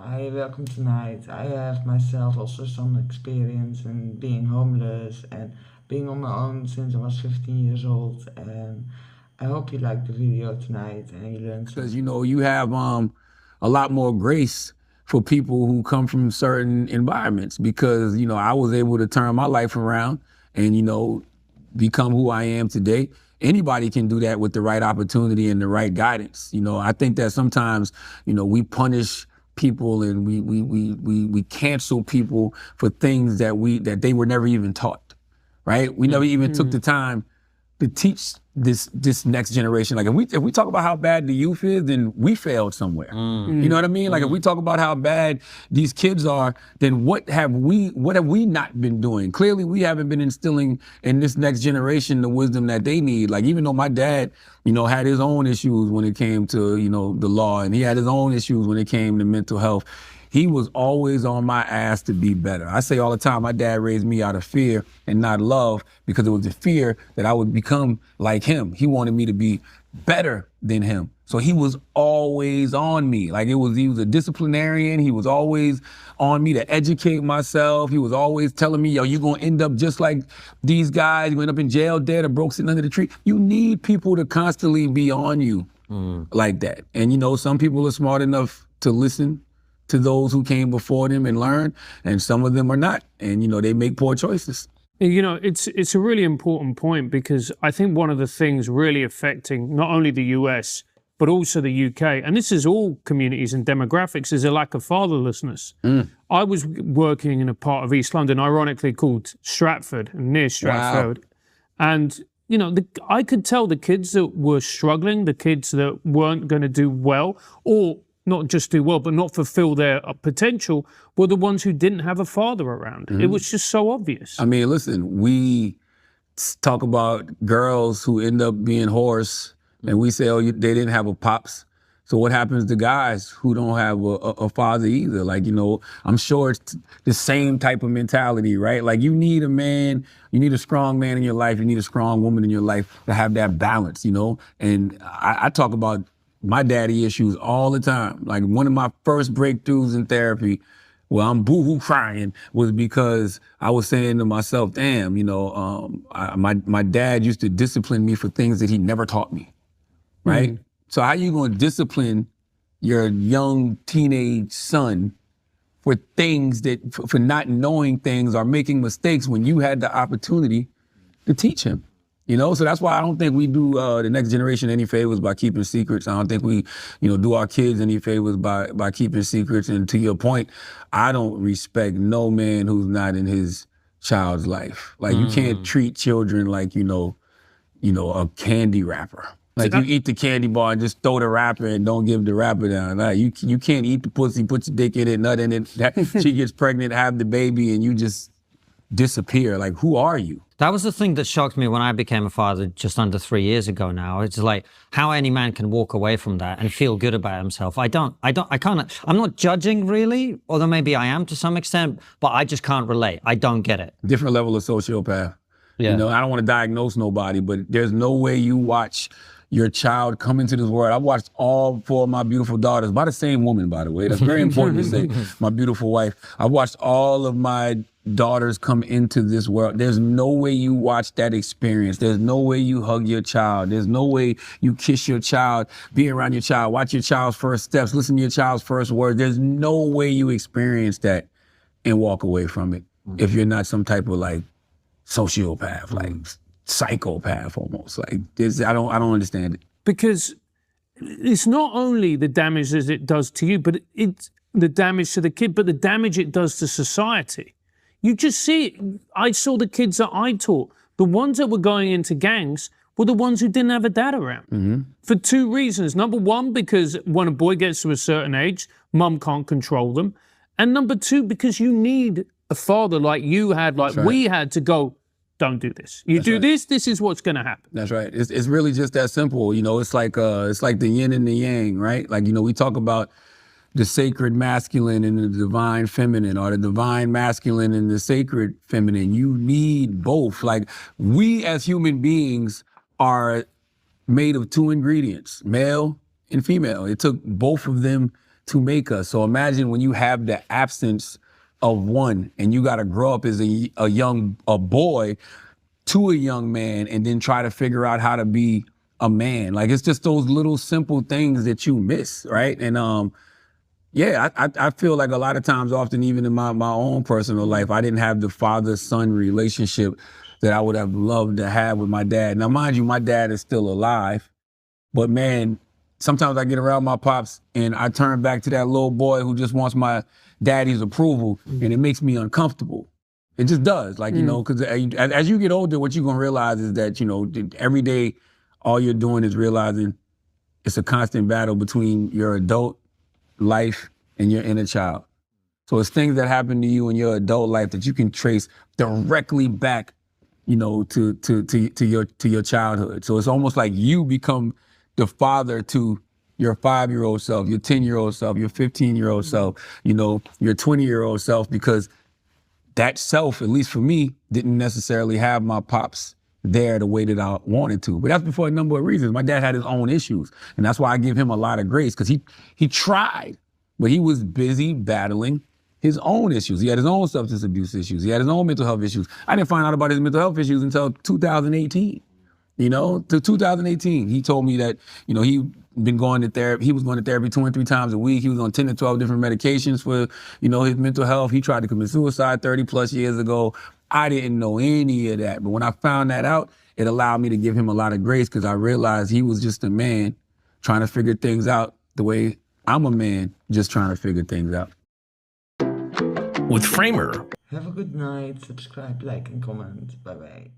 Hi, welcome tonight. I have myself also some experience in being homeless and being on my own since I was 15 years old. And I hope you like the video tonight and you learn Because something. you have a lot more grace for people who come from certain environments. Because I was able to turn my life around and become who I am today. Anybody can do that with the right opportunity and the right guidance. I think that sometimes we punish people and we cancel people for things that they were never even taught. Right? We never even took the time to teach this next generation. Like if we talk about how bad the youth is, then we failed somewhere. You know what I mean? Like if we talk about how bad these kids are, then what have we not been doing? Clearly we haven't been instilling in this next generation the wisdom that they need. Like even though my dad, had his own issues when it came to, the law, and he had his own issues when it came to mental health, he was always on my ass to be better. I say all the time, my dad raised me out of fear and not love, because it was the fear that I would become like him. He wanted me to be better than him. So he was always on me. Like he was a disciplinarian. He was always on me to educate myself. He was always telling me, yo, you're gonna end up just like these guys. You end up in jail dead or broke sitting under the tree. You need people to constantly be on you like that. And some people are smart enough to listen to those who came before them and learn, and some of them are not. And, they make poor choices. It's a really important point, because I think one of the things really affecting not only the US, but also the UK, and this is all communities and demographics, is a lack of fatherlessness. I was working in a part of East London, ironically called Stratford, near Stratford. Wow. And, I could tell the kids that were struggling, the kids that weren't going to do well, or not just do well, but not fulfill their potential, were the ones who didn't have a father around. It was just so obvious. I mean, listen, we talk about girls who end up being whores, and we say, oh, they didn't have a pops. So what happens to guys who don't have a father either? Like, I'm sure it's the same type of mentality, right? Like you need a man, you need a strong man in your life, you need a strong woman in your life to have that balance, And I talk about my daddy issues all the time. Like one of my first breakthroughs in therapy, well, I'm boohoo crying, was because I was saying to myself, damn, my dad used to discipline me for things that he never taught me, right? So how you gonna discipline your young teenage son for things for not knowing things or making mistakes when you had the opportunity to teach him? So that's why I don't think we do the next generation any favors by keeping secrets. I don't think we, do our kids any favors by keeping secrets. And to your point, I don't respect no man who's not in his child's life. Like you can't treat children like, a candy wrapper. Like you eat the candy bar and just throw the wrapper and don't give the wrapper down. Like you can't eat the pussy, put your dick in it, nut in it. She gets pregnant, have the baby, and you just disappear. Like, who are you? That was the thing that shocked me when I became a father just under 3 years ago now. It's like how any man can walk away from that and feel good about himself. I can't, I'm not judging really, although maybe I am to some extent, but I just can't relate. I don't get it. Different level of sociopath. Yeah. I don't want to diagnose nobody, but there's no way you watch your child come into this world. I've watched all 4 of my beautiful daughters, by the same woman, by the way. That's very important to say, my beautiful wife. I've watched all of my daughters come into this world. There's no way you watch that experience. There's no way you hug your child. There's no way you kiss your child, be around your child, watch your child's first steps, listen to your child's first words. There's no way you experience that and walk away from it if you're not some type of like sociopath, like psychopath almost. Like this, I don't understand it. Because it's not only the damage that it does to you, but it's the damage to the kid, but the damage it does to society. You just see it. I saw the kids that I taught. The ones that were going into gangs were the ones who didn't have a dad around. For 2 reasons. Number one, because when a boy gets to a certain age, mum can't control them. And number 2, because you need a father like you had, like we had, to go, don't do this. You do this, this is what's going to happen. That's right. It's really just that simple. It's like the yin and the yang, right? Like, we talk about the sacred masculine and the divine feminine, or the divine masculine and the sacred feminine. You need both. Like, we as human beings are made of 2 ingredients, male and female. It took both of them to make us. So imagine when you have the absence of one and you got to grow up as a boy to a young man and then try to figure out how to be a man. Like, it's just those little simple things that you miss, right? And yeah, I feel like a lot of times, often even in my own personal life, I didn't have the father-son relationship that I would have loved to have with my dad. Now, mind you, my dad is still alive, but man, sometimes I get around my pops and I turn back to that little boy who just wants my daddy's approval, and it makes me uncomfortable. It just does, like, you know, because as you get older, what you're gonna realize is that, you know, every day, all you're doing is realizing it's a constant battle between your adult life and your inner child. So it's things that happen to you in your adult life that you can trace directly back, you know, to your childhood. So it's almost like you become the father to your 5-year-old self, your 10-year-old self, your 15-year-old self, you know, your 20-year-old self, because that self, at least for me, didn't necessarily have my pops there the way that I wanted to. But that's for a number of reasons. My dad had his own issues, and that's why I give him a lot of grace, because he tried, but he was busy battling his own issues. He had his own substance abuse issues. He had his own mental health issues. I didn't find out about his mental health issues until 2018. You know, to 2018, he told me that, you know, he been going to therapy. He was going to therapy 2 and 3 times a week. He was on 10 to 12 different medications for, you know, his mental health. He tried to commit suicide 30 plus years ago. I didn't know any of that. But when I found that out, it allowed me to give him a lot of grace, because I realized he was just a man trying to figure things out the way I'm a man just trying to figure things out. With Framer. Have a good night. Subscribe, like, and comment. Bye-bye.